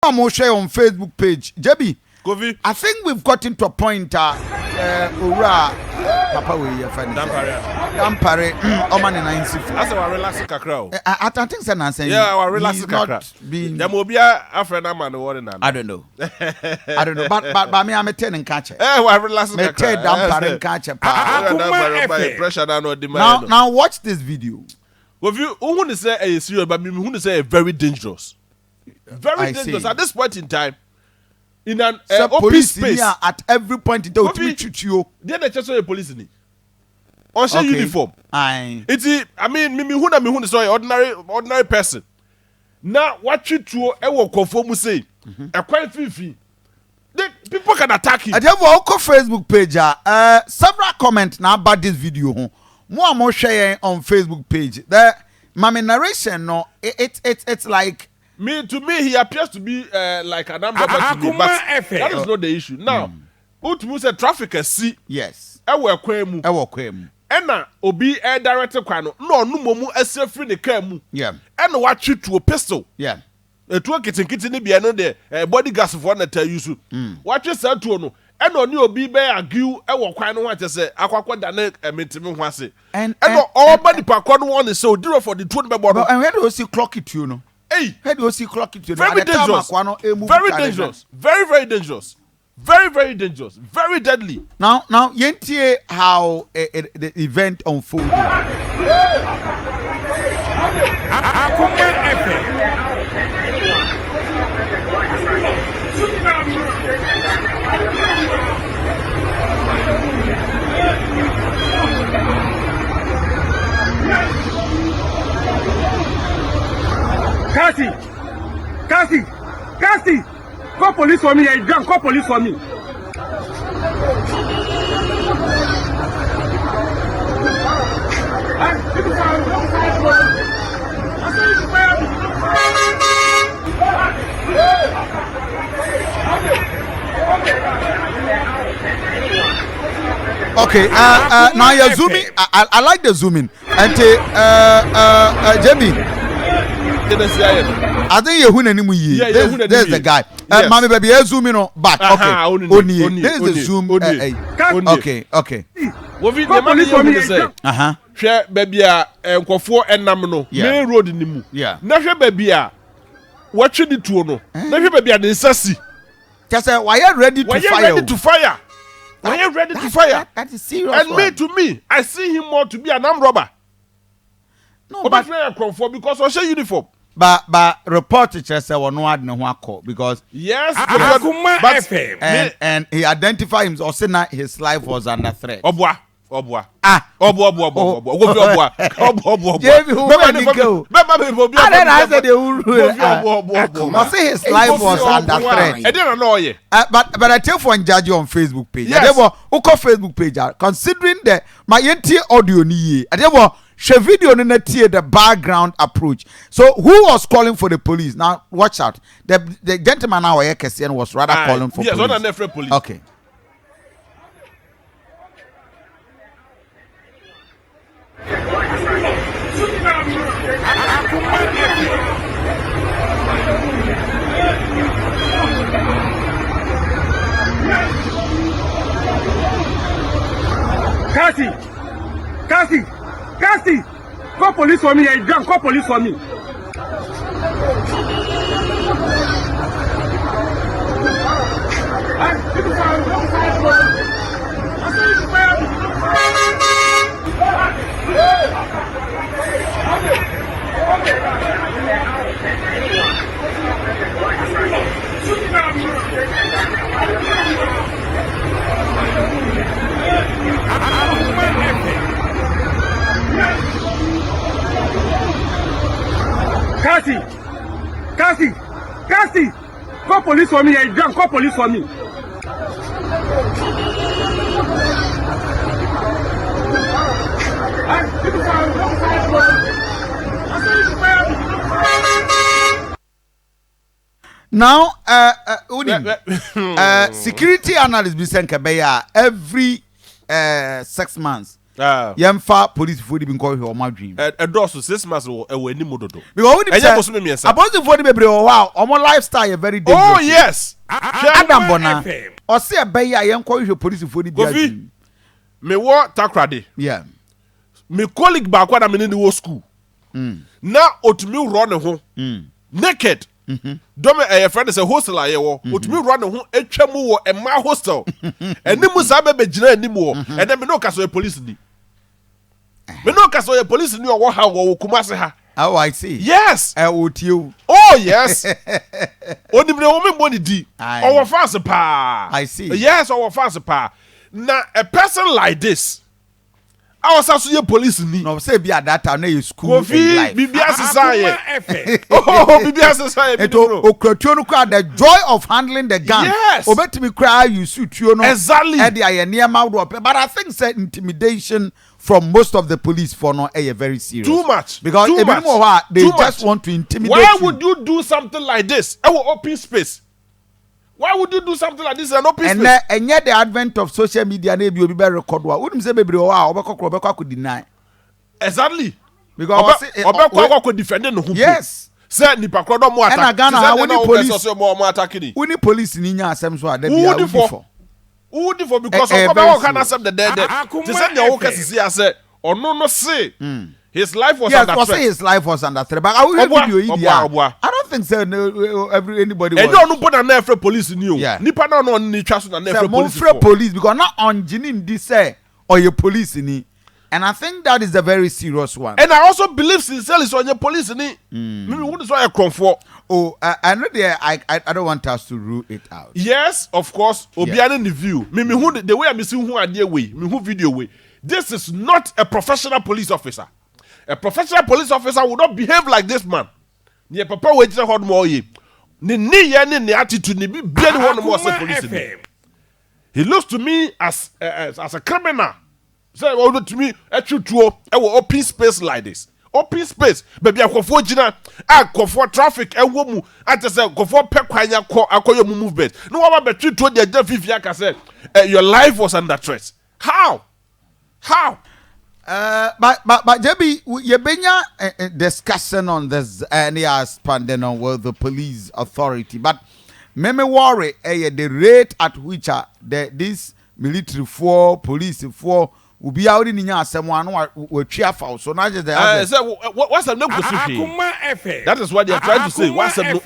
I'm share on Facebook page. Jebi, Kofi. I think we've gotten to a point. Papa, we are funny. Dampare. Oman and I see. That's our relaxing kakra. I think so. Yeah, our relaxing kakra. The mobia African man or I don't know. I don't know. But me, I'm a 10 and catcher. Our relaxing kakra. Dampare and catcher. Pressure no demand. Now watch this video. If you who say a serious, but me who say very dangerous. Very dangerous at this point in time. In an open space at every point in time, we shoot you. Then they just saw a police in it. On your uniform. It's I mean, me who is ordinary person. Now what you to ewo conform say a quite fifi. People can attack you. I have a Facebook page. Several comments now about this video. More share on Facebook page. The my narration no, it's like. To me, he appears to be like an ambassador to me, but that is not the issue. Now, Utmu said traffic see. Yes. Ewe kwemu. Ena obi director kwano. No momu ese free the kwemu. Yeah. Ena what you to a pistol. Yeah. To a kitchen ni be no the body gas for na tell you so. What you said to no. Ena oni obi be argue ewo kwano what say akwakwa da na mentimi ho ase. And all body pa kwano one so do for the 2 be bodo. And where do you see clock it you know? Hey, how do you see clock it? Very dangerous. Very dangerous. Very dangerous. Very dangerous. Very deadly. Now, yentie how the event unfolded. Cassie, call police for me. I drunk. Call police for me. Okay, now you're zooming. I like the zooming. And Jamie. I think you're name ye. There's the guy. Mommy baby, you're zooming on back. Okay. Only. There's the zoom. Okay. What we the money for me to say? Share baby nkofo enam no main road ni mu. Na hwe baby a watch the two no. Na hwe baby a the sasi. Just say why you ready to fire? Why you ready to fire? Why you ready to fire? That is serious. And to me, I see him more to be an armed robber. No, but because I share uniform. But report teacher said no ad no wako because yes, and he identified him or said that his life was under threat. Obwa. Obwa. Then I said they say his life was under threat. I didn't know ye. But I tell for judge on Facebook page. Yes. Uko Facebook page considering the my audio ni. She video in the background approach. So who was calling for the police? Now watch out. The gentleman now was rather calling for police. Yes, police. Okay. Cassie, call police for me. I drunk. Call police for me. Cassie, call police for me. I drunk. Call police for me. Now, security analyst be sent every 6 months. Yemfa police for the bin call your my dream. A dosu 6 months or any mododo. Because about for the baby wow, or more lifestyle very dangerous. Oh yes. Adam Bona. Or say a bay I am calling your police for the dream. Me what takrade. Yeah. Me colleague back when I'm in the whole school. Now otumi run home. Naked. Dome a friend is a hostel I wo. Otumi run home etwa mu wo e ma hostel. Eni mu sa be gina eni mu and then me no kaso police ni. Me no kaso police ni wo ha wo Kumasi ha. Oh, I see. Yes. You. Oh yes. Onimre wo me money di. Our fans pa. I see. Yes, our fans pa. Now a person like this, I was also police ni. No, say be at that time you school. Kofi, BBS society. Oh, BBS society. The joy of handling the gun. Yes. Obet me cry you suit you know. Exactly. But I think that intimidation from most of the police for no very serious. Too much. Because too much. They too just much. Want to intimidate Why you. would you do something like this? I will open space. Why would you do something like this in an open space? And yet the advent of social media may be record. Wouldn't say baby wow could deny. Exactly. Because Obekwa could defend no. Yes. Say nipa krodo mo attack. We need police in nya asem so ade bia we for. Who di for because Akoma can accept the dead. To say the workers see as ono no say. His life was under threat. Yes, his life was under threat. But I will video I don't think so. Anybody. And you no put an air police in you. Nipa no ni trust na air police because not on Jinin this say or your police in. And I think that is a very serious one. And I also believe sincerely on your police in. Maybe what is why I comfort. Oh, I know there. I don't want us to rule it out. Yes, of course. Obiane in the view. Me who the way I'm seeing who are there way. Me who video way. This is not a professional police officer. A professional police officer would not behave like this man. Ni papa we just hold more ye. Ni attitude ni be one more say police. He looks to me as a criminal. Say to me etutuo e wo open space like this. Open space baby akofo gina akofo traffic e wo mu ate say akofo pekwanya akoyo movement. No wa be tutuo de agya fifia ka say your life was under threat. How? But JB, you been discussion on this any expanding on with the police authority. But me worry the rate at which this military for police for will be out in the someone will cheerful. So not just the what's the no Akoma. That is what they are trying to say. What's the no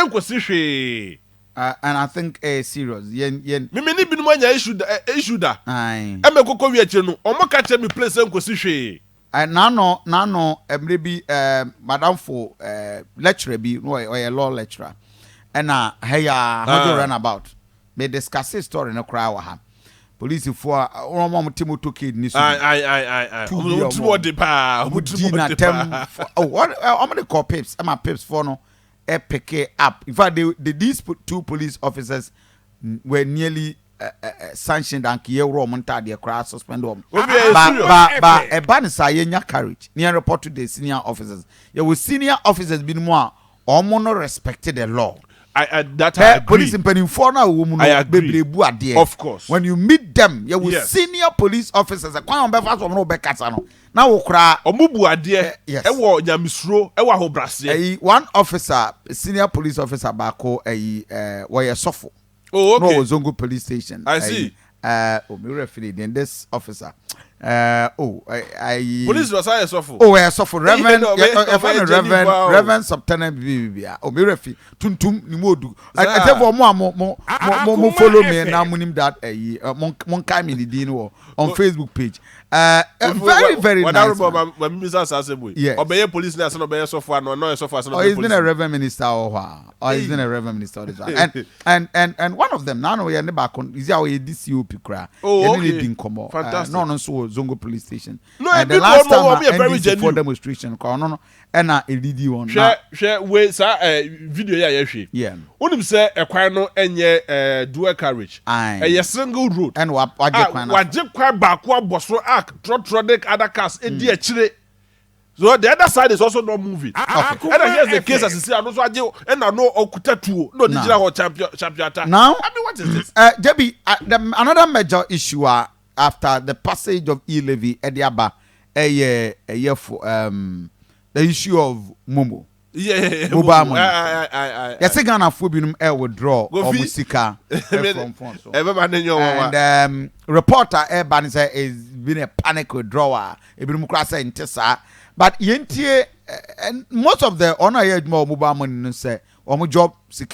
enquisition? And I think serious. Yen. Me ni binu manya issue da. Aye. E me kokko wi ache no. Omo ka che me place enkosi hwe. Nano maybe madam for lecturer bi no or law lecturer. And hey how do run about. Me discuss this story no cry wa ha. Police for omo timo to kid ni so. Aye. Omo de pa. Oh what I'm going to call pips. I'm a pips for no. Pick up. In fact, these two police officers were nearly sanctioned and the crowd suspended. But a ban is a courage. Near report to the senior officers. You will senior officers be more or more respected the law. I agree. Police in Penifona woman. I agree. Of course. When you meet them, you will senior police officers. A quite on from no Beccasano. Now we cry. Omubu adie. Yes. Ewo nyamisro. Ewa ho brase. One officer, senior police officer, bako where suffer. Oh, okay. No Zongo police station. I see. Me referee then this officer. Police was I suffer. Oh, I suffer. Reverend Subtenant Bibia. Oh, me referee. Tuntum ni modu. I tell for more follow me and now munim that mon time in the dino on Facebook page. Very nice. When Mr. Sasebo. Yeah. Obey police na obey suffer no suffer. Oh, he's been a reverend minister he's been a reverend minister and one of them now we are in the back on is our DCOP cry. Oh, okay. Fantastic. No so Zongo police station. No, the last time be a very genuine for demonstration. No, and a LD one. Share we video ya hwe. Yeah. Unim say ekwan no enye dual carriage. A single road. And waje kwan back bosro arc trotrodek other cars edi akire. So the other side is also not moving. Okay. And here's the case as you see, I also and I know Okuta too. No, the champion. Now, I mean, what is this? Debbie, another major issue after the passage of e-levy ediaba for the issue of momo. Mobile money. Yes, Ghana for binum withdraw or musika from funds. And reporter ban say is been a panic withdrawal. Ebinum krasa intesa. But yentie and most of the honor more mobile money say or job security.